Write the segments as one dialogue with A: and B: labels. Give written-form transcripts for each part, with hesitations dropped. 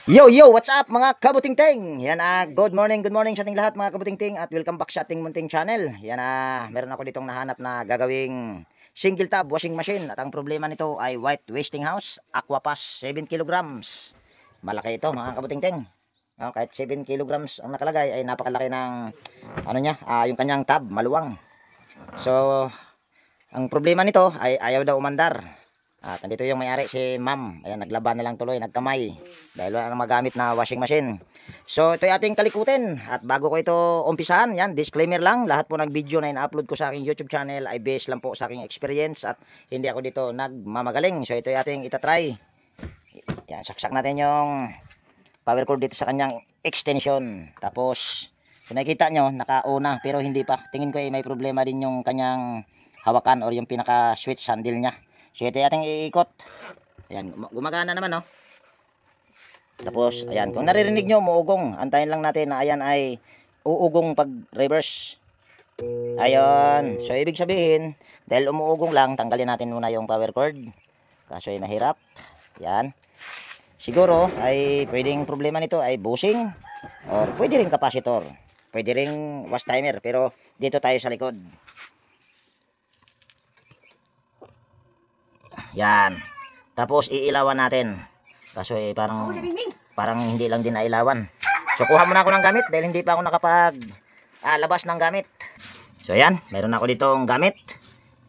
A: Yo, yo, what's up mga kabutingting? Yan good morning sa ating lahat mga kabutingting at welcome back sa ating munting channel. Yan meron ako ditong nahanap na gagawing single tub washing machine at ang problema nito ay white wasting house, Aquapass 7 kilograms. Malaki ito mga kabutingting. Kahit 7 kilograms ang nakalagay ay napakalaki ng yung kanyang tub, maluwang. So, ang problema nito ay ayaw daw umandar. At nandito yung may-ari si ma'am. Ayan, naglaban na lang tuloy, nagkamay. Dahil wala nang magamit na washing machine. So, ito yung ating kalikutin. At bago ko ito umpisahan, yan, disclaimer lang. Lahat po ng video na ina-upload ko sa aking YouTube channel ay based lang po sa aking experience. At hindi ako dito nagmamagaling. So, ito yung ating itatry. Yan, saksak natin yung power cord dito sa kanyang extension. Tapos, kung nakikita nyo, nakauna pero hindi pa. Tingin ko ay may problema din yung kanyang hawakan or yung pinaka-switch handle niya. So ito yung ating iikot. Ayan, gumagana naman, no? Tapos, ayan, kung naririnig nyo, umuugong. Antayin lang natin na ayan ay uugong pag reverse. Ayan. So, ibig sabihin, dahil umuugong lang, tanggalin natin muna yung power cord. Kaso ay mahirap. Ayan. Siguro, ay pwedeng problema nito ay bushing. Or pwede rin capacitor. Pwede rin wash timer. Pero, dito tayo sa likod. Yan. Tapos iilawan natin. Kaso parang hindi lang din nailawan. So kuha muna ako ng gamit dahil hindi pa ako nakapag labas ng gamit. So yan, meron ako ditong gamit.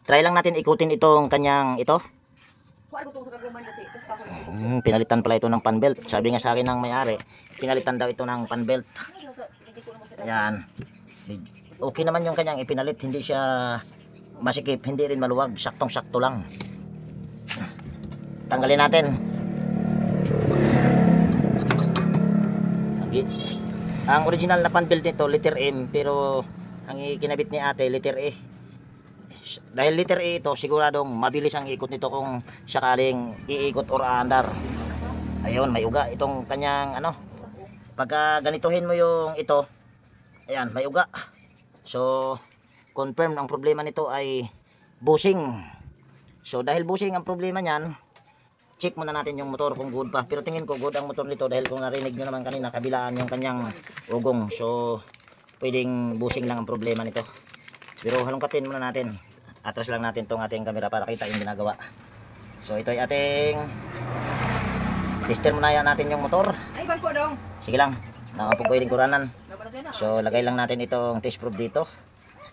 A: Try lang natin ikutin itong kanyang ito. Pinalitan pala ito ng pan belt. Sabi nga sa akin ng may-ari, pinalitan daw ito ng pan belt. Yan. Okay naman yung kanyang ipinalit, hindi siya masikip, hindi rin maluwag, saktong-sakto lang. Tanggalin natin. Ang original na pan belt nito letter M, pero ang ikinabit ni ate letter E. Dahil letter E ito, siguradong mabilis ang ikot nito kung sakaling iikot or aandar. Ayun, may uga itong kanyang pagka ganituhin mo yung ito, ayan, may uga. So confirm ang problema nito ay bushing. So dahil bushing ang problema niyan, check muna natin yung motor kung good pa. Pero tingin ko good ang motor nito dahil kung narinig nyo naman kanina, kabilaan yung kanyang ugong. So, pwedeng bushing lang ang problema nito. Pero halongkatin muna natin. Atras lang natin tong ating camera para kita yung ginagawa. So, ito ay ating tester muna yan natin yung motor.
B: Ay, bangko dong.
A: Sige lang. Nakapag pwedeng kuranan. So, lagay lang natin itong test probe dito.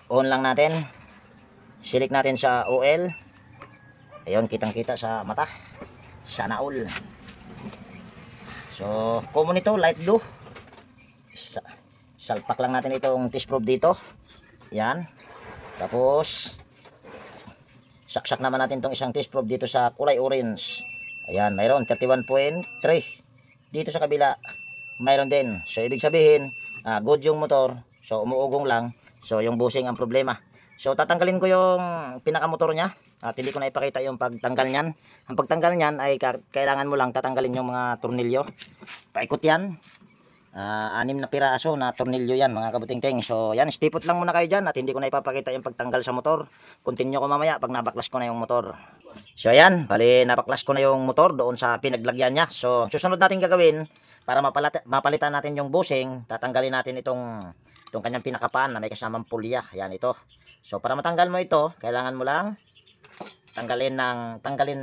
A: On lang natin. Select natin sa OL. Ayun, kitang-kita sa mata. Sana all. So, common ito, light blue. Salpak lang natin itong test probe dito. Yan. Tapos, saksak naman natin itong isang test probe dito sa kulay orange. Ayan, mayroon 31.3. Dito sa kabila, mayroon din. So, ibig sabihin, good yung motor. So, umuugong lang. So, yung bushing ang problema. So, tatanggalin ko yung pinakamotor niya. At hindi ko na ipakita yung pagtanggal niyan. Ang pagtanggal niyan ay kailangan mo lang tatanggalin yung mga tornilyo. Paikot yan. 6 na piraso na tornilyo yan mga kabutingting. So yan, stipot lang muna kayo dyan at hindi ko na ipapakita yung pagtanggal sa motor. Continue ko mamaya pag nabaklas ko na yung motor. So yan, bali nabaklas ko na yung motor doon sa pinaglagyan niya. So susunod natin gagawin para mapalitan natin yung bushing. Tatanggalin natin itong kanyang pinakapaan na may kasamang pulya. Yan ito. So para matanggal mo ito, kailangan mo lang tanggalin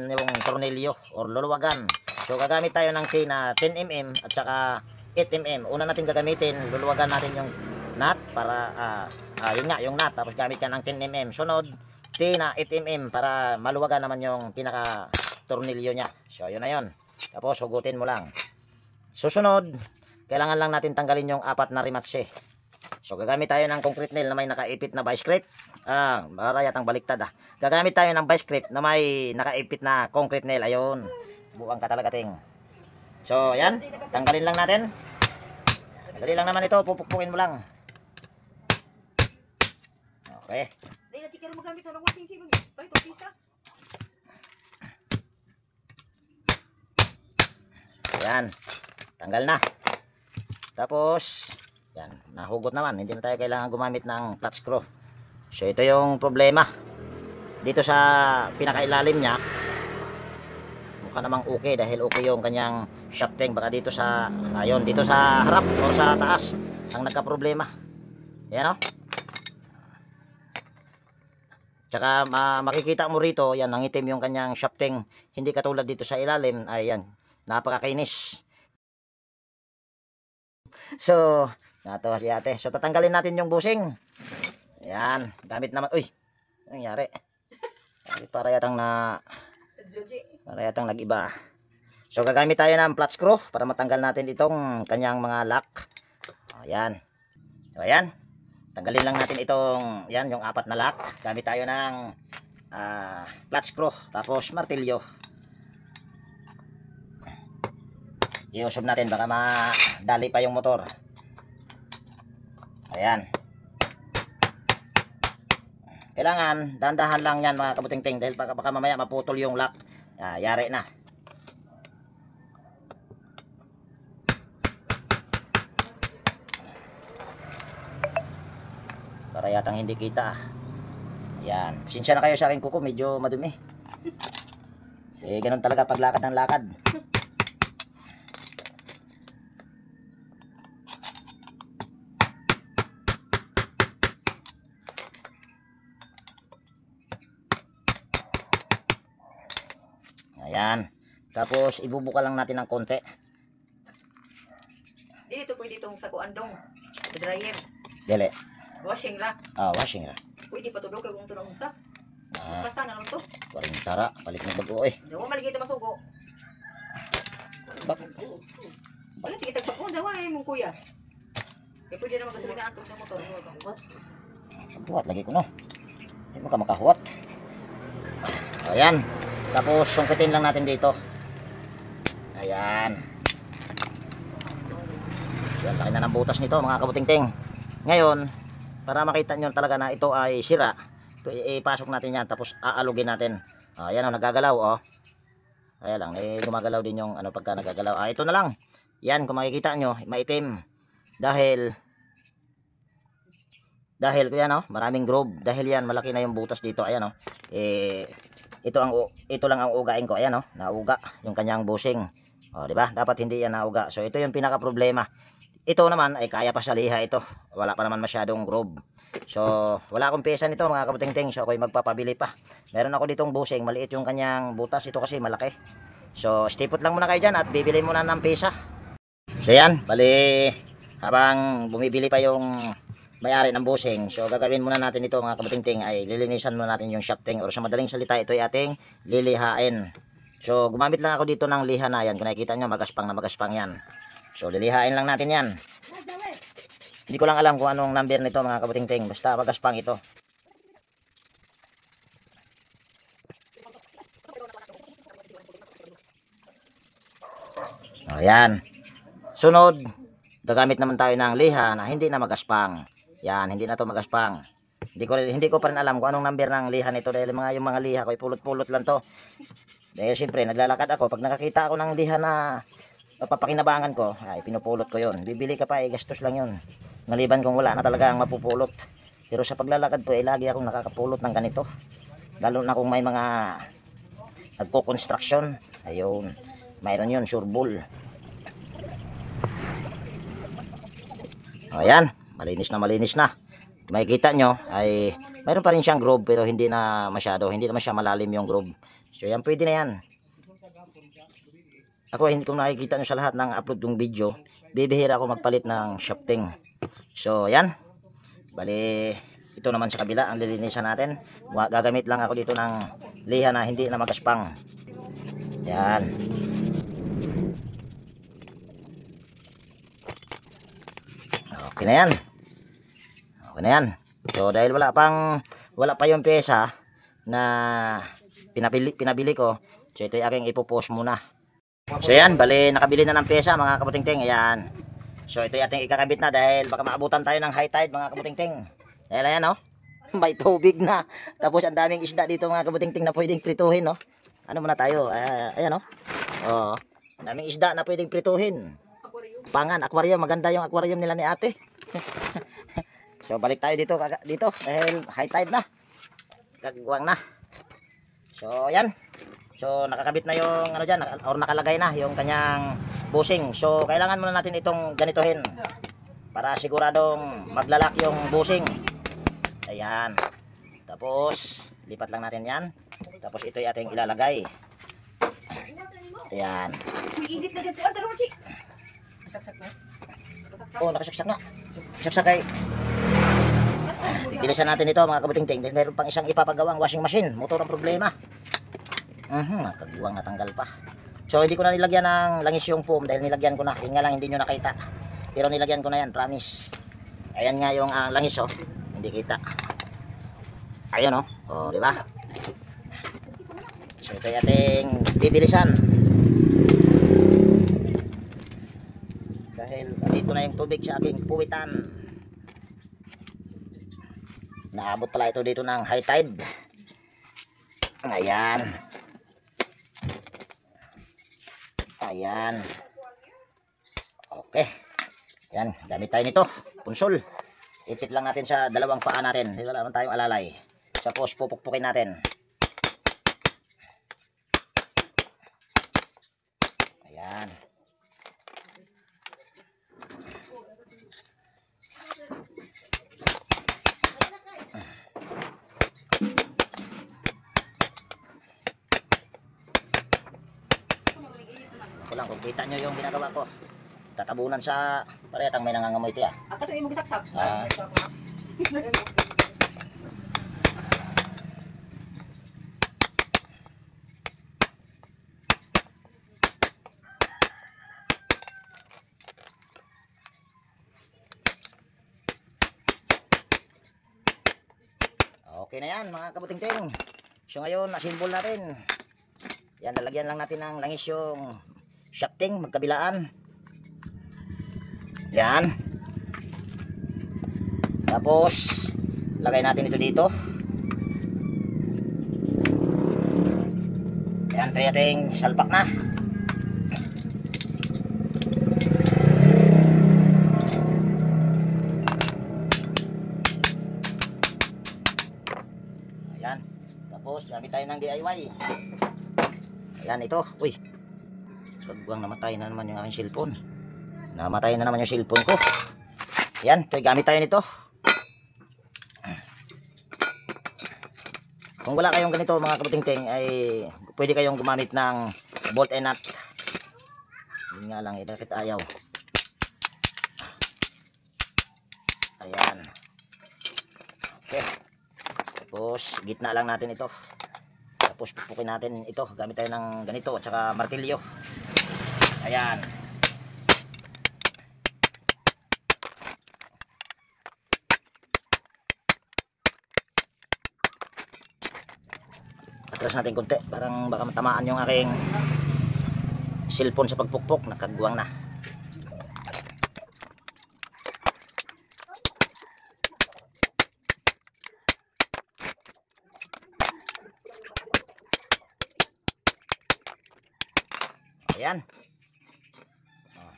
A: yung tornilyo or luluwagan. So gagamit tayo ng T na 10mm at saka 8mm. Una natin gagamitin, luluwagan natin yung nut para yun nga, yung nut. Tapos gamit ka ng 10mm. Sunod, T na 8mm para maluwagan naman yung pinaka tornilyo nya. So yun na yun. Tapos hugutin mo lang. Susunod, kailangan lang natin tanggalin yung 4 na rematse. So gagamit tayo ng concrete nail na may nakaipit na vice grip. Marayatang baliktad Gagamit tayo ng vice grip na may nakaipit na concrete nail. Ayun. Buwang ka talaga ting. So yan, tanggalin lang natin. Dali lang naman ito, pupukpukin mo lang. Okay. Yan. Tanggal na. Tapos yan, nahugot naman. Hindi na tayo kailangan gumamit ng flat screw. So ito yung problema. Dito sa pinakailalim niya, mukha namang okay dahil okay yung kanyang shafting. Baka dito sa ayun, dito sa harap o sa taas ang nagka-problema. Yan o. Tsaka makikita mo rito, yan, nangitim yung kanyang shafting. Hindi katulad dito sa ilalim. Ayan, napakakinis. So, natuwa si ate. So, tatanggalin natin yung busing. Ayan, gamit naman. Uy, ano nangyari? Para yatang nag-iba. So, gagamit tayo ng flat screw para matanggal natin itong kanyang mga lock. Ayan. So, ayan. Tanggalin lang natin itong, yan, yung 4 na lock. Gamit tayo ng flat screw, tapos martilyo. Iusog natin, baka madali pa yung motor. Ayan. Kailangan, dahan-dahan lang yan mga kabuting-ting, dahil baka mamaya maputol yung lock. Yari na. Para yatang hindi kita. Ayan. Sinsya na kayo sa akin kuko. Medyo madumi. Ganun talaga paglakad ng lakad. Ayan. Tapos ibubuka lang natin ng konti.
B: Dito pwede itong sa kuandong. Dryer.
A: Dele.
B: Washing ra.
A: Washing ra.
B: Pwede pa tudok kay kung tunang usa. Basta na lang to.
A: Waring tara, palit ng bago eh.
B: Dawa maligid masugo.
A: Bakit?
B: Wala tigitag pa ko dawa mong kuya. Kaya pwede na magasolina ato sa motor.
A: Buhat lagi ko no. Hindi mo ka makahuwat. Ayan. Tapos sungkitin lang natin dito. Ayan. Yan, laki na ng butas nito mga kabuting-ting. Ngayon, para makita nyo talaga na ito ay sira, ipasok natin yan, tapos aalugin natin. Ayan o, nagagalaw o. Ayan lang, gumagalaw din yung ano pagka nagagalaw. Ito na lang. Yan, kung makikita nyo, maitim. Dahil yan o, maraming groove. Dahil yan, malaki na yung butas dito. Ayan o. Ito lang ang ugain ko. Ayan o, nauga yung kanyang bushing. O, diba? Dapat hindi yan nauga. So, ito yung pinaka problema. Ito naman ay kaya pa sa liha ito. Wala pa naman masyadong groove. So, wala akong pesa nito mga kabuting-ting. So, ako'y magpapabili pa. Meron ako ditong bushing. Maliit yung kanyang butas. Ito kasi malaki. So, stipot lang muna kayo dyan at bibili muna ng pesa. So, yan. Bali, habang bumibili pa yung may-ari ng bushing. So, gagawin muna natin ito mga kabuting-ting ay lilinisan muna natin yung shafting. Or sa madaling salita, ito ay ating lilihain. So, gumamit lang ako dito ng liha na yan. Kung nakikita nyo, magaspang na magaspang yan. So, lilihain lang natin yan. Hindi ko lang alam kung anong number nito mga kabuting-ting. Basta magaspang ito. Ayan. Sunod, gagamit naman tayo ng liha na hindi na magaspang. Yan, hindi na to magaspang. Hindi ko pa rin alam kung anong number ng liha nito dahil yung mga liha ko pulot-pulot lang to. Dahil siyempre naglalakad ako, pag nakakita ako ng liha na papakinabangan ko, ay pinupulot ko yon. Bibili ka pa, gastos lang yon. Maliban kung wala na talaga ang mapupulot. Pero sa paglalakad po, lagi akong nakakapulot ng ganito. Lalo na kung may mga nagko-construction. Ayun, mayroon yun, sure bull. Ayan, malinis na. Makikita nyo, ay mayroon pa rin siyang groove pero hindi na masyado. Hindi naman siya malalim yung groove. So yan, pwede na yan. Ako, hindi ko nakikita nyo sa lahat ng upload yung video. Bibihira ako magpalit ng shafting. So, yan. Bali, ito naman sa kabila, ang lilinisan natin. Gagamit lang ako dito ng liha na hindi na magaspang. Yan. Okay na yan. Okay na yan. So, dahil wala pa yung pyesa na pinabili ko. So, ito yung aking ipopost muna. So yan, bali nakabili na ng pyesa mga kabuting-ting. Ayan. So ito yung ating ikakabit na dahil baka maabutan tayo ng high tide mga kabuting-ting. Dahil ayan oh, may tubig na. Tapos ang daming isda dito mga kabuting-ting na pwedeng prituhin no. Ano muna tayo? Ayan oh. Oh, daming isda na pwedeng prituhin. Pangan, aquarium, maganda yung aquarium nila ni ate. So balik tayo dito dahil high tide na. Kagwang na. So yan. So nakakabit na yung ano dyan, or nakalagay na yung kanyang bushing. So kailangan muna natin itong ganituhin para siguradong maglalak yung bushing. Ayan. Tapos lipat lang natin yan. Tapos ito ay ating ilalagay. Ayan.
B: Init na dyan po. Ang talong, Chi. Masaksak na.
A: Oh, nakasaksak na. Saksak ay. Bilisan natin ito mga kabuting-ting. Dahil mayroon pang isang ipapagawang washing machine. Motor ang problema. Kagawang natanggal pa. So hindi ko na nilagyan ng langis yung foam dahil nilagyan ko na. Yun nga lang hindi nyo nakita. Pero nilagyan ko na yan, promise. Ayan nga yung langis oh. Hindi kita. Ayun oh. Oh, di ba? So ito ay ating bibilisan. Dahil dito na yung tubig sa aking puwitan. Naabot pala ito dito ng high tide. Ayan. Ayan. Okay. Ayan, gamit tayo nito. Punsol. Ipit lang natin sa dalawang paa natin. Wala naman tayong alalay. Tapos pupukpukin natin. Ayan. Ito lang, kung kita nyo yung ginagawa ko. Tatabunan sa paretang may nangangamoy ito ya.
B: Ang katuloy mo gisaksak.
A: Okay na yan mga kabuting-ting. So ngayon, asimbol natin. Yan, lalagyan lang natin ng langis yung shafting, magkabilaan. Yan. Tapos, lagay natin ito dito. Yan, ito ating salpak na. Ayan. Tapos, gamit tayo ng DIY. Ayan, ito. Uy. Kagwang namatay na naman yung aking cellphone. Namatay na naman yung cellphone ko. Ayan, ito. Gamit tayo nito. Kung wala kayong ganito mga kabuting-ting, ay pwede kayong gumamit ng bolt and nut. Yun nga lang, bakit ayaw? Ayan. Okay. Tapos, gitna lang natin ito. Tapos pupukin natin ito, gamit tayo ng ganito at saka martilyo. Ayan. Atras natin konti, parang baka matamaan yung aking cellphone sa pagpukpok, nakagwang na. Ayan.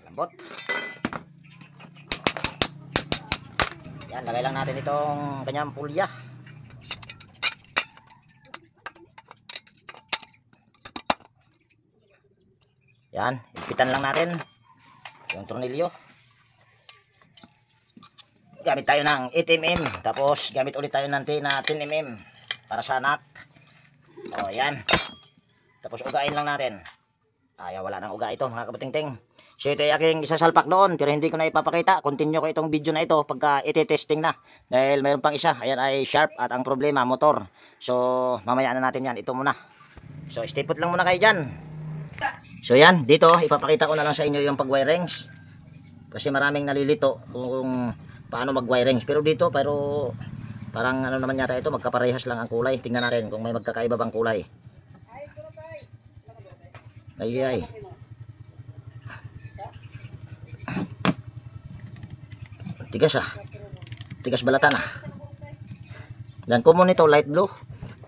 A: Lambot. Yan, lagay lang natin itong kanyang pulya. Yan, ipitan lang natin yung tornilyo. Gamit tayo ng 8mm. Tapos gamit ulit tayo ng 10mm para sa nut. O, yan. Tapos ugain lang natin. Ayaw, wala nang uga ito mga kabuting-ting. So ito ay aking isasalpak doon pero hindi ko na ipapakita. Continue ko itong video na ito pagka iti-testing na. Dahil mayroon pang isa. Ayan ay sharp at ang problema motor. So mamaya na natin yan. Ito muna. So stay put lang muna kayo dyan. So yan, dito ipapakita ko na lang sa inyo yung pag-wirings. Kasi maraming nalilito kung paano mag-wirings. Pero dito, parang ano naman yata ito, magkaparehas lang ang kulay. Tingnan natin kung may magkakaiba bang kulay. Ay. Tigas ah. Tigas balatan ah. Yan, common ito, light blue.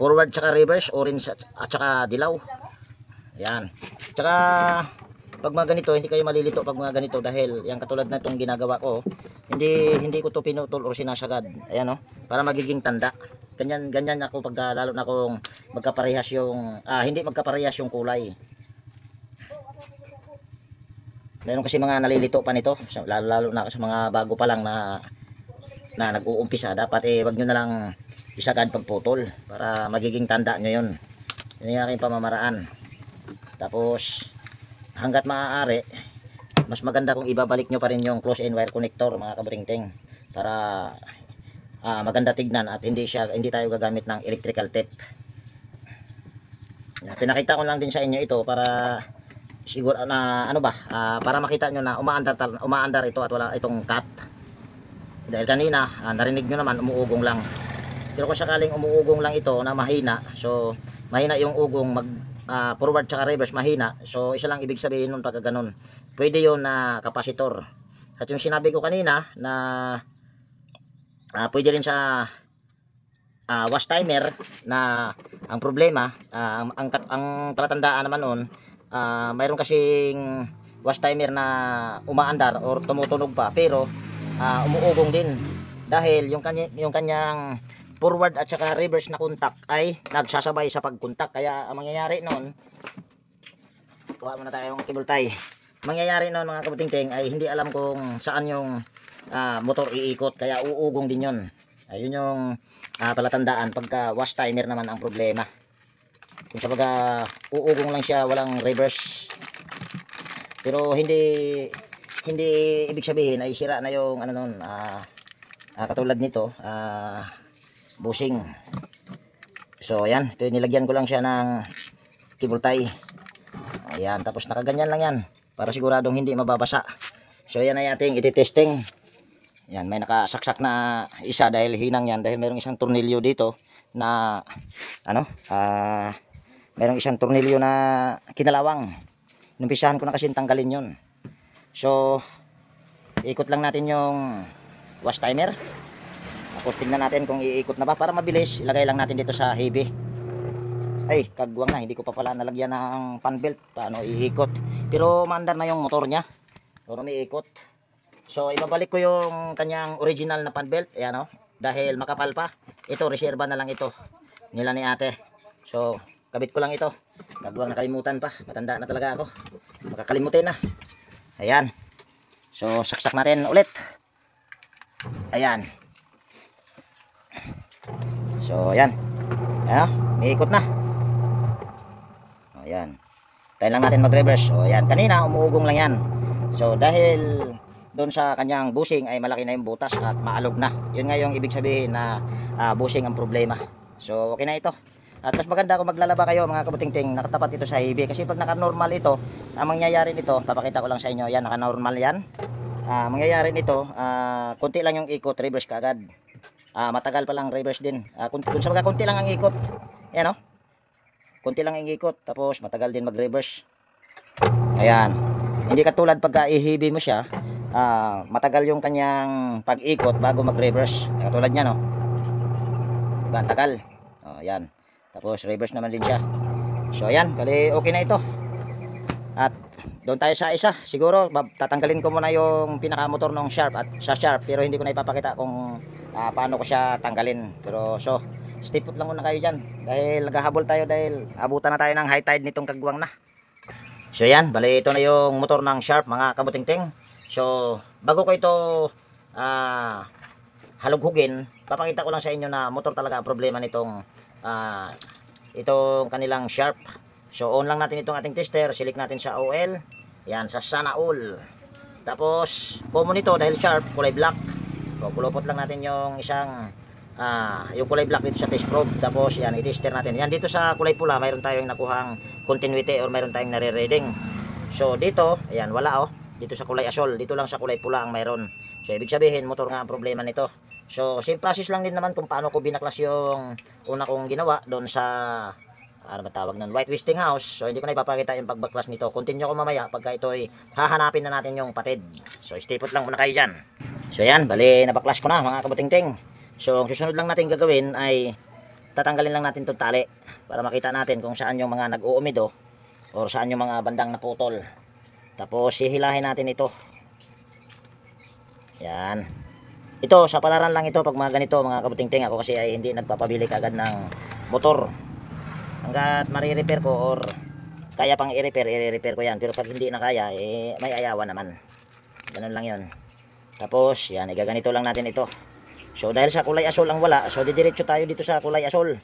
A: Forward tsaka reverse, orange at tsaka dilaw. Yan. Tsaka pag mga ganito, hindi kayo malilito pag mga ganito dahil yung katulad na itong ginagawa ko, hindi ko to pinutol o sinasagad. Ayan oh, para magiging tanda. Ganyan ako pag lalo na kung magkaparehas yung hindi magkaparehas yung kulay. Meron kasi mga nalilito pa nito, lalo na sa mga bago pa lang na nag-uumpisa. Dapat wag nyo na lang isagad pagputol para magiging tanda nyo yun. Yun yung aking pamamaraan. Tapos hanggat maaari, mas maganda kung ibabalik nyo pa rin yung close end wire connector mga kabutingting, para maganda tignan at hindi tayo gagamit ng electrical tape. Pinakita ko lang din sa inyo ito para siguro na para makita nyo na umaandar ito at wala itong cut. Dahil kanina narinig nyo naman umuugong lang. Pero kung sakaling umuugong lang ito na mahina, so mahina yung ugong, mag forward tsaka reverse mahina, so isa lang ibig sabihin nun pagka ganun, pwede yun na kapasitor. At yung sinabi ko kanina na pwede rin sa wash timer, na ang problema, ang palatandaan naman nun, mayroon kasing wash timer na umaandar or tumutunog pa pero umuugong din dahil yung kanyang forward at saka reverse na contact ay nagsasabay sa pagkontak. Kaya ang mangyayari noon, kuha muna tayo ng cable tie. Mangyayari noon mga kabutingting ay hindi alam kung saan yung motor iikot, kaya uugong din yun. Ayun yung palatandaan pagka wash timer naman ang problema. Kung sa baga uugong lang siya, walang reverse, pero hindi ibig sabihin ay sira na yung noon, katulad nito bushing. So ayan, ito nilagyan ko lang siya ng cable tie. Ayan, tapos nakaganyan lang yan para siguradong hindi mababasa. So yan ay ating ititesting. Yan, may nakasaksak na isa dahil hinang yan, dahil mayroong isang tornilyo dito na mayroong isang tornilyo na kinalawang. Numpisahan ko na kasi tanggalin yun. So ikot lang natin yung wash timer. Tapos tingnan natin kung iikot na ba para mabilis. Ilagay lang natin dito sa heavy. Ay, kagwang na, hindi ko pa pala nalagyan ng fan belt. Paano iikot? Pero maandar na yung motor niya, pero may ikot. So ibabalik ko yung kanyang original na fan belt. Ayan dahil makapal pa. Ito, reserva na lang ito nila ni ate. So kabit ko lang ito. Kagwang, nakalimutan pa. Matanda na talaga ako, makakalimutin na. Ayan. So saksak natin ulit. Ayan. So ayan. Ayan, may ikot na. Ayan. Tayo lang natin mag-reverse. O ayan, kanina umuugong lang yan. So dahil doon sa kanyang bushing ay malaki na yung butas at maalog na. Yun nga yung ibig sabihin na bushing ang problema. So okay na ito. At mas maganda kung maglalaba kayo mga kabutingting, nakatapat ito sa heavy. Kasi pag naka-normal ito, ang mangyayari nito, papakita ko lang sa inyo. Yan, naka-normal yan. Mangyayari nito, konti lang yung ikot, reverse ka agad. Matagal pa lang reverse din. Kung sa mga konti lang ang ikot, ayan konti lang ang ikot, tapos matagal din mag-reverse. Ayan, hindi katulad pagka i-heavy mo siya, matagal yung kanyang pag-ikot bago mag-reverse. Katulad niya, diba, tagal. Ayan, tapos reverse naman din siya. So ayan, bali okay na ito. At doon tayo sa isa. Siguro tatanggalin ko muna yung pinakamotor ng Sharp at sa Sharp, pero hindi ko na ipapakita kung paano ko siya tanggalin. Pero so stay put lang muna kayo dyan dahil naghahabol tayo, dahil abutan na tayo ng high tide nitong kagwang na. So yan, bali ito na yung motor ng Sharp mga kabutingting. So bago ko ito halughugin, papakita ko lang sa inyo na motor talaga ang problema nitong itong kanilang Sharp. So on lang natin itong ating tester, select natin sa OL. Yan, sa sana all. Tapos common ito dahil Sharp, kulay black. So kulupot lang natin yung isang yung kulay black dito sa test probe. Tapos yan, i-tester natin. Yan, dito sa kulay pula mayroon tayong nakuhang continuity or mayroon tayong nare-reading. So dito, ayan, wala dito sa kulay asol, dito lang sa kulay pula ang mayroon. So ibig sabihin motor nga ang problema nito. So same process lang din naman kung paano ko binaklas yung una kong ginawa doon sa ano ba tawag nun, white Westinghouse. So hindi ko na ipapakita yung pagbaklas nito. Continue ko mamaya pagka ito ay hahanapin na natin yung patid. So stay put lang muna kayo dyan. So yan, bali nabaklas ko na mga kabutingting. So ang susunod lang natin gagawin ay tatanggalin lang natin itong tali para makita natin kung saan yung mga nag-uumido or saan yung mga bandang naputol. Tapos hihilahin natin ito. Yan. Ito, sa palaran lang ito pag mga ganito mga kabuting-ting. Ako kasi ay hindi nagpapabili kagad ng motor. Hanggat marirepair ko or kaya pang i-repair, i-repair ko yan. Pero pag hindi na kaya, eh, may ayawan naman. Ganun lang yun. Tapos, yan, igaganito lang natin ito. So, dahil sa kulay asol ang wala, so didiretso tayo dito sa kulay asol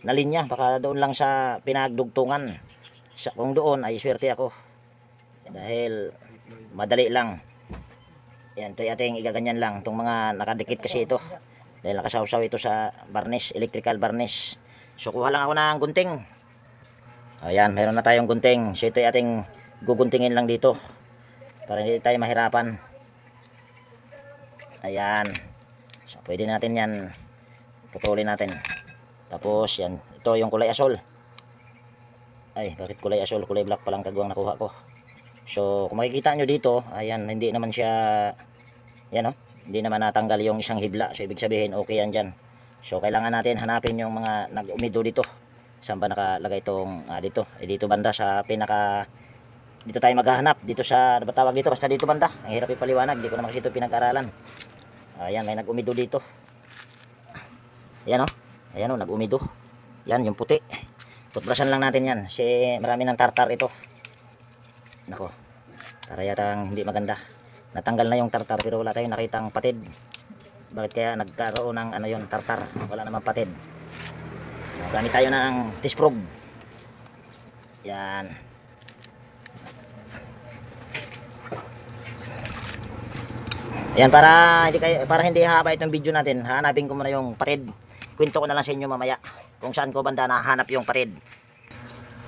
A: na linya. Baka doon lang sa pinagdugtungan. Kung doon, ay swerte ako. Dahil, madali lang. Yan, ito ating igaganyan lang. Itong mga nakadikit kasi ito. Dahil nakasawsaw ito sa varnish, electrical varnish. So, kuha lang ako ng gunting. Ayan, meron na tayong gunting. So, ito ating guguntingin lang dito. Para hindi tayo mahirapan. Ayan. So, pwede natin yan. Putulin natin. Tapos, yan. Ito yung kulay asol. Ay, bakit kulay asol? Kulay black palang kagwang nakuha ko. So, kung makikita nyo dito, ayan, hindi naman siya, yan o, hindi naman natanggal yung isang hibla. So, ibig sabihin, okay yan dyan. So, kailangan natin hanapin yung mga nag-umido dito. Saan ba nakalagay itong, dito. Dito banda sa pinaka, dito tayo maghahanap. Dito sa, ano ba tawag dito? Basta dito banda. Ang hirap ipaliwanag. Hindi ko naman kasi ito pinag-aralan. Ayan, may nag-umido dito. Ayan o. Ayan o, nag-umido. Yan, yung puti. Tutbrasan lang natin yan. Kasi marami ng tartar ito. Nako. Para yatang hindi maganda. Natanggal na yung tartar pero wala tayong nakitang patid. Bakit kaya nagkaroon ng ano yun, tartar? Wala namang patid. Gamit tayo ng tisprog. Yan. Ayan, para hindi haba itong video natin, hanapin ko muna yung patid. Kwento ko na lang sa inyo mamaya kung saan ko banda nahanap yung patid.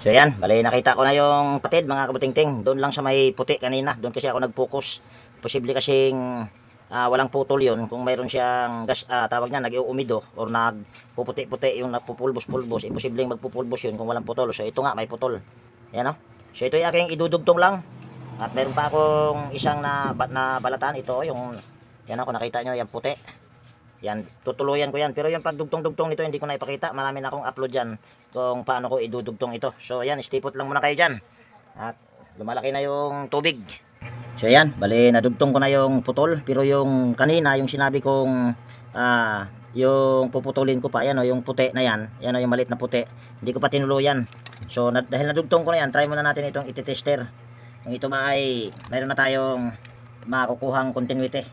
A: So yan, bali nakita ko na yung patid mga kabuting-ting. Doon lang sa may puti kanina, doon kasi ako nag-focus. Posible kasing walang putol yun. Kung mayroon siyang gas, tawag niya, nag-uumido or nagpuputi-puti yung nagpupulbos-pulbos, imposibleng magpupulbos yun kung walang putol. So ito nga, may putol. Yan o. So ito yung aking idudugtong lang. At meron pa akong isang na balatan. Ito yung, yan ako, nakita nyo, yung puti. Yan, tutuluyan ko yan. Pero yung pagdugtong-dugtong nito, hindi ko na ipakita. Marami na akong upload dyan kung paano ko idudugtong ito. So yan, stipot lang muna kayo dyan. At lumalaki na yung tubig. So yan, bali nadugtong ko na yung putol. Pero yung kanina, yung sinabi kong yung puputulin ko pa, yan o, yung puti na yan. Yan o, yung maliit na puti. Hindi ko pa tinuluyan. So dahil nadugtong ko na yan, try muna natin itong ititester. Kung ito ba ay mayroon na tayong makukuhang continuity.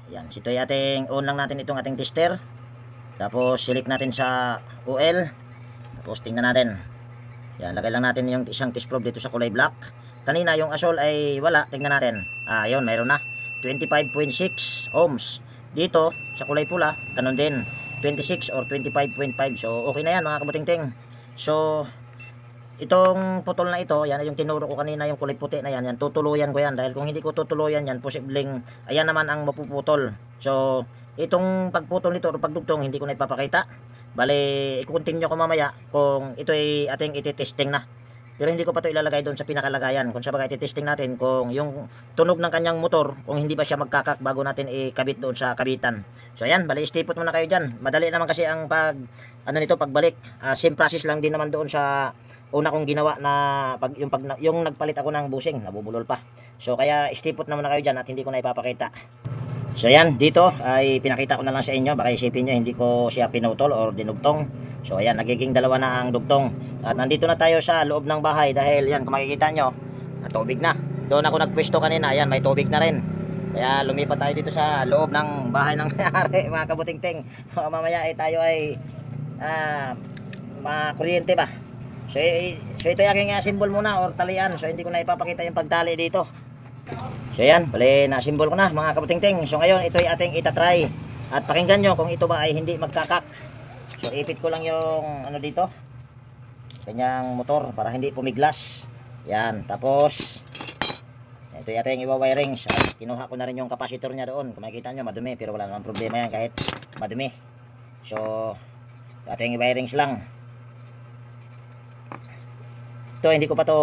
A: Yan, ito ay ating on lang natin itong ating tester. Tapos select natin sa OL. Tapos tingnan natin. Yan, lagay lang natin yung isang test probe dito sa kulay black. Kanina yung asol ay wala, tingnan natin. Ayun, mayroon na 25.6 ohms. Dito sa kulay pula, ganun din 26 or 25.5. So okay na yan mga kabuting-ting. So itong putol na ito, yan yung tinuro ko kanina, yung kulay puti na yan, yan tutuluyan ko yan. Dahil kung hindi ko tutuluyan yan, posibleng ayan naman ang mapuputol. So itong pagputol nito o pagdugtong, hindi ko na ipapakita. Bale, i-continue ko mamaya kung ito ay ating ititesting na. Pero hindi ko pa ito ilalagay doon sa pinakalagayan. Kung sabagay ititesting natin kung yung tunog ng kanyang motor, kung hindi ba siya magkakak bago natin ikabit doon sa kabitan. So ayan, bali stipot muna kayo dyan. Madali naman kasi ang pagbalik. Same process lang din naman doon sa una kong ginawa na yung nagpalit ako ng busing, nabubulol pa. So kaya stipot na muna kayo dyan at hindi ko na ipapakita. So yan, dito ay pinakita ko na lang sa inyo. Baka isipin nyo hindi ko siya pinutol or dinugtong. So ayan, nagiging dalawa na ang dugtong. At nandito na tayo sa loob ng bahay. Dahil yan, kung makikita nyo, tubig na. Doon ako nagpwesto kanina, ayan, may tubig na rin. Kaya lumipat tayo dito sa loob ng bahay ng nangyari, mga kabuting-ting. Mamaya ay tayo ay makuryente ba. So ito yung aking symbol muna or talian. So hindi ko na ipapakita yung pagtali dito. So yan, bali na-symbol ko na mga kabuting-ting. So ngayon, ito ay ating itatry. At pakinggan nyo kung ito ba ay hindi magkakak. So ipit ko lang yung ano dito, kanyang motor para hindi pumiglas. Yan, tapos ito ay ating iwa-wiring. So, kinuha ko na rin yung capacitor niya doon. Kung makikita nyo, madumi. Pero wala namang problema yan kahit madumi. So ating i-wirings lang. Ito, hindi ko pa to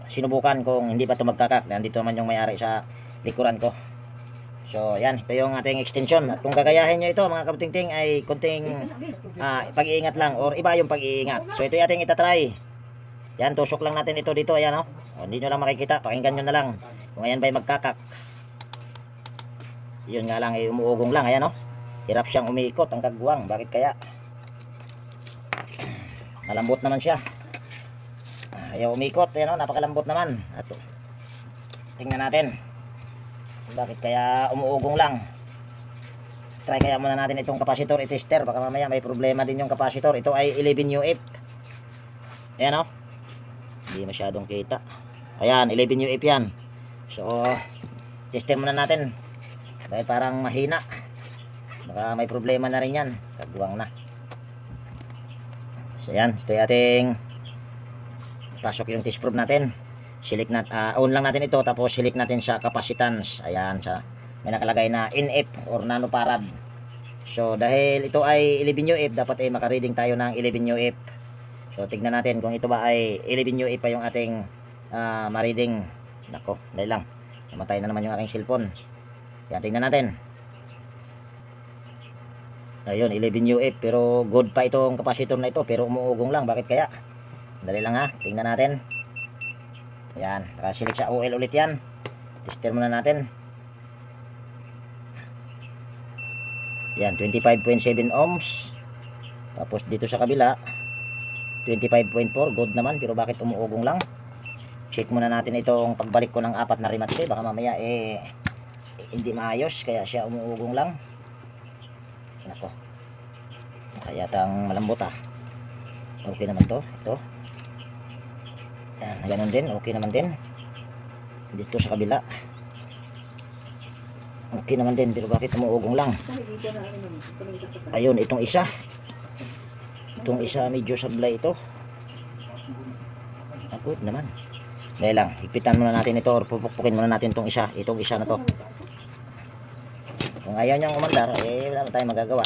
A: sinubukan kung hindi pa to magkakak. Nandito naman yung may-ari sa likuran ko. So, yan. Ito yung ating extension. At kung kagayahin nyo ito, mga kabuting-ting, ay kunting pag-iingat lang. Or iba yung pag-iingat. So, ito yung ating itatry. Yan, tusok lang natin ito dito. Ayan, o. Hindi nyo lang makikita. Pakinggan nyo na lang. Kung ayan ba'y magkakak. Yun nga lang, umuugong lang. Ayan, oh. Hirap siyang umiikot ang kagwang. Bakit kaya? Malambot naman siya. Ayaw umikot. Ayan, oh. Napakalambot naman. At tingnan natin. Bakit kaya umuugong lang? Try kaya muna natin itong capacitor i-tester. Baka mamaya may problema din yung capacitor. Ito ay 11 UF. Ayan, oh. Hindi masyadong kita. Ayan, 11 UF yan. So, tester muna natin. Dahil parang mahina. Baka may problema na rin yan. Kagwang na. So, ayan. Ito yung ating pasok yung test probe natin. Select on lang natin ito. Tapos select natin sa capacitance. Ayan. May nakalagay na NF or nanofarad. So, dahil ito ay 11 UF, dapat ay makareading tayo ng 11 UF. So, tignan natin kung ito ba ay 11 UF pa yung ating ma-reading. Nako, dahil lang. Namatay na naman yung aking cellphone. Yan, tingnan natin. Ayun, 11 UF. Pero good pa itong capacitor na ito. Pero umuugong lang. Bakit kaya? Dali lang ha. Tingnan natin. Yan. Nakaselect sa OL ulit yan. Tester muna natin. Yan, 25.7 ohms. Tapos dito sa kabila, 25.4. Good naman. Pero bakit umuugong lang? Check muna natin itong pagbalik ko ng 4 na rematche. Baka mamaya hindi maayos, kaya siya umuugong lang. Nako, kaya tang malambot ah. Okay naman to. Ito, yan, ganun din, okay naman din. Dito sa kabila okay naman din, pero bakit umuugong lang? Ayun, itong isa medyo sablay ito. Good naman. Dahil lang, higpitan muna natin ito or pupukpukin muna natin itong isa na to. Kung ayaw niyang umandar, wala na tayong magagawa.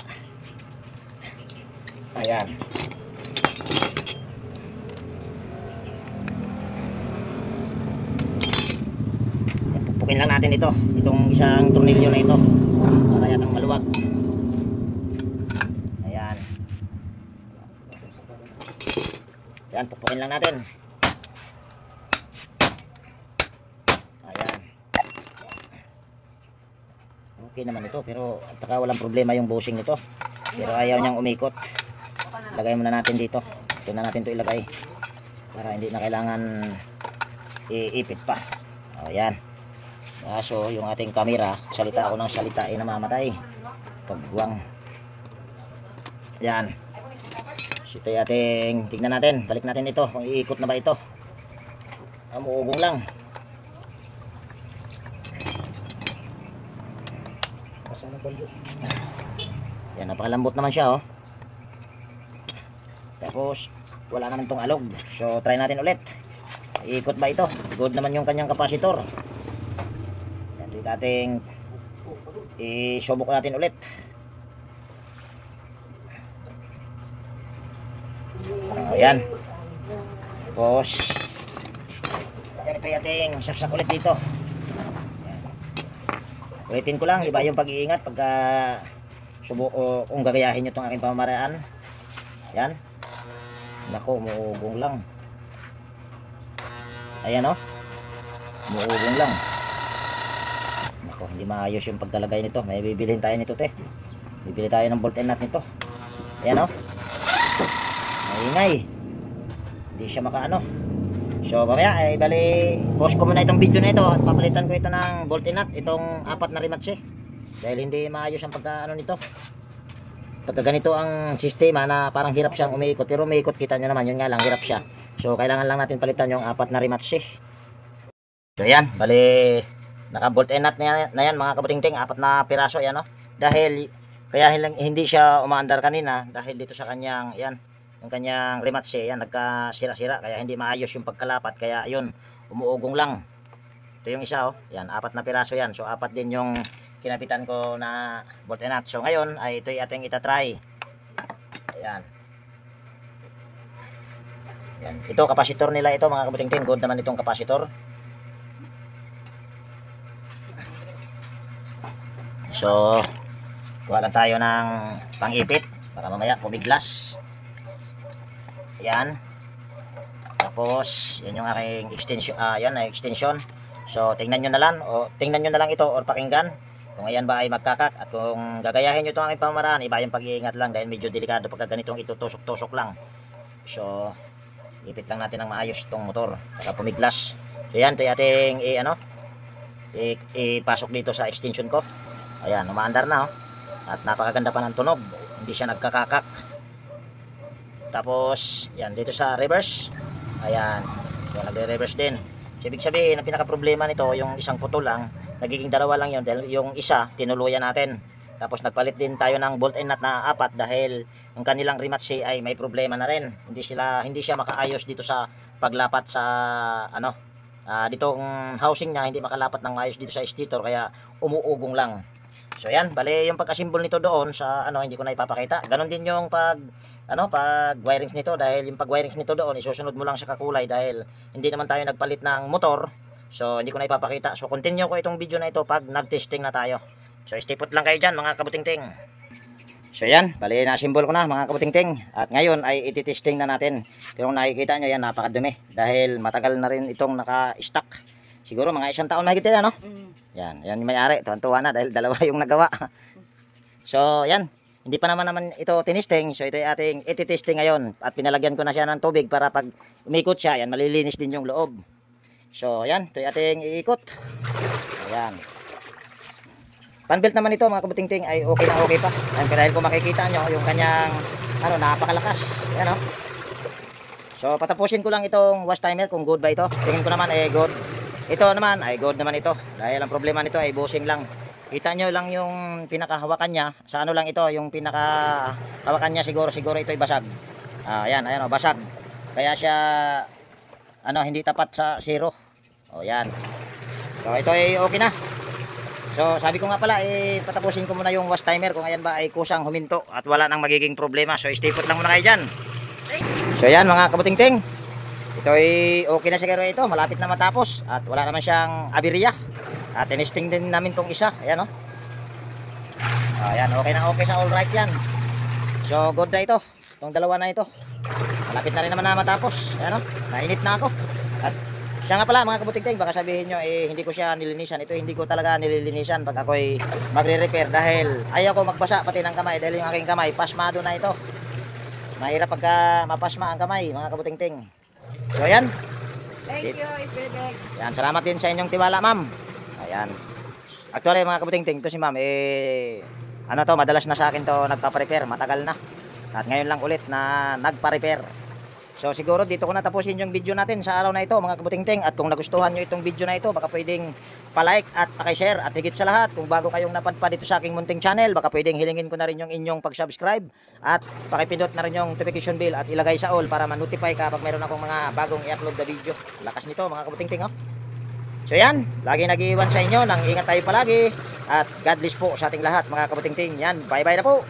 A: Ayan. Pupukpukin lang natin ito. Itong isang tornilyo na ito. Para yatang maluwag. Ayan. Ayan, pupukpukin lang natin. Okay naman ito, pero taka walang problema yung bushing nito. Pero ayaw niyang umikot. Lagay muna natin dito. Ito na natin ito ilagay. Para hindi na kailangan iipit pa. O yan. So yung ating camera, salita ako ng salita ay namamatay. Kagwang. Yan. So ito yung ating, tignan natin. Balik natin ito. Kung iikot na ba ito. Umuugong lang. Yan, napakalambot naman siya, oh. Tapos wala naman tong alog. So try natin ulit. Iikot ba ito? Good naman yung kanyang kapasitor. Yan, dito ating isubok natin ulit. Ayan. Tapos yan, ito yung ating saksak ulit dito. Ulitin ko lang, iba yung pag-iingat pagka kung gagayahin nyo itong aking pamamaraan. Yan. Nako, umuugong lang. Ayan, oh. Umuugong lang. Nako, hindi maayos yung pagkalagay nito. May bibilhin tayo nito, te. Bibili tayo ng bolt and nut nito. Ayan, oh. Maingay. Hindi siya makaano. So mamaya ay bali post ko muna itong video na ito at papalitan ko ito ng bolt and nut, itong 4 na rematche. Dahil hindi maayos ang pagkaano nito. Pagka ganito ang sistema na parang hirap siyang umiikot, pero umiikot, kita nyo naman, yun nga lang, hirap siya. So kailangan lang natin palitan yung 4 na rematche. So yan, bali naka bolt and nut na yan mga kabutingting, 4 na piraso yan, no? Dahil kaya hindi siya umaandar kanina dahil dito sa kanyang yan, yung kanyang rematche, yan, nagkasira-sira, kaya hindi maayos yung pagkalapat, kaya yun, umuugong lang. Ito yung isa, oh, yan, 4 na piraso yan. So 4 din yung kinapitan ko na bolt and nut. So ngayon ay ito yung ating itatry. Ayan. Yan. Ito kapasitor nila ito mga kabutingting, good naman itong kapasitor. So kuha lang tayo ng pangipit para mamaya pumiglas. Yan. Tapos yan yung aking extension, yan ay extension. So tingnan nyo na lang ito or pakinggan Kung ayan ba ay magkakak at kung gagayahin nyo itong aking pamaraan, iba yung pag-iingat lang dahil medyo delikado pagka ganitong itutusok-tusok lang. So, ipit lang natin ng maayos itong motor para pumiglas. So yan, ito yung ating ipasok dito sa extension ko. Ayan, umaandar na, oh. At napakaganda pa ng tunog, hindi siya nagkakakak. Tapos yan, dito sa reverse, ayan, so, nagre-reverse din. So, ibig sabihin, ang pinaka problema nito, yung isang putol lang, nagiging dalawa lang yun dahil yung isa tinuluyan natin. Tapos nagpalit din tayo ng bolt and nut na 4 dahil yung kanilang rematch ay may problema na rin. Hindi siya makaayos dito sa paglapat sa ditong housing niya, hindi makalapat ng maayos dito sa stator kaya umuugong lang. So yan, bale yung pagka-symbol nito doon sa hindi ko na ipapakita. Ganon din yung pag wirings nito dahil yung pag wirings nito doon isusunod mo lang sa kakulay dahil hindi naman tayo nagpalit ng motor. So hindi ko na ipapakita. So continue ko itong video na ito pag nag-testing na tayo. So stay put lang kayo dyan mga kabutingting. So yan, bali na symbol ko na mga kabutingting. At ngayon ay iti-testing na natin. Pero kung nakikita nyo yan, napakadumi. Dahil matagal na rin itong naka-stock. Siguro mga 1 taon na higit yan, no? Yan yung may-ari. Tuwan-tuwa na dahil dalawa yung nagawa. So yan, hindi pa naman ito tinisting. So ito ay ating iti-testing ngayon. At pinalagyan ko na siya ng tubig para pag umikot siya, yan, malilinis din yung loob. So yan, ito ay ating iikot. Ayan. Panbelt naman ito mga kabutingting ay okay na okay pa. Ayan, dahil kung makikita nyo yung kanyang napakalakas. Ayan, oh. So patapusin ko lang itong wash timer kung good ba ito. Tingin ko naman ay good. Ito naman ay good naman ito. Dahil ang problema nito ay bushing lang. Kita nyo lang yung pinakahawakan niya. Sa lang ito, yung pinakahawakan niya siguro ito ay basag. Ayan, oh, basag. Kaya siya hindi tapat sa 0. O yan. So ito ay okay na. So sabi ko nga pala patapusin ko muna yung wash timer kung ayan ba ay kusang huminto at wala nang magiging problema. So stay put lang muna kayo dyan. So yan mga kabutingting, ito ay okay na siguro ito, malapit na matapos at wala naman siyang aberya. At tinesting din namin tong isa. Ayan, oh. Ayan, okay na okay sa all right yan. So good na ito, itong dalawa na ito. Malapit na rin naman na matapos. Ayan, oh. Nainit na ako. At siya nga pala mga kabutingting, baka sabihin nyo hindi ko siya nilinisan. Ito hindi ko talaga nililinisan pag ako'y magre-repair dahil ayaw ko magbasa pati ng kamay dahil yung aking kamay pasmado na ito. Mahirap pagka mapasma ang kamay mga kabutingting. So yan.
B: Thank you, Ifedek.
A: Yan, salamat din sa inyong tiwala, ma'am. Ayan. Actually mga kabutingting, ito si ma'am madalas na sa akin to nagpa-repair, matagal na. At ngayon lang ulit na nagpa-repair. So siguro dito ko natapusin yung video natin sa araw na ito mga kabutingting. At kung nagustuhan nyo itong video na ito, baka pwedeng palike at pakishare. At higit sa lahat, kung bago kayong napadpad dito sa aking munting channel, baka pwedeng hilingin ko na rin yung inyong pag-subscribe. At pakipindot na rin yung notification bell at ilagay sa all para ma-notify ka pag mayroon akong mga bagong i-upload na video. Lakas nito mga kabutingting, oh. So yan, lagi nag-iwan sa inyo nang ingat tayo palagi. At God bless po sa ating lahat mga kabutingting. Yan, bye bye na po.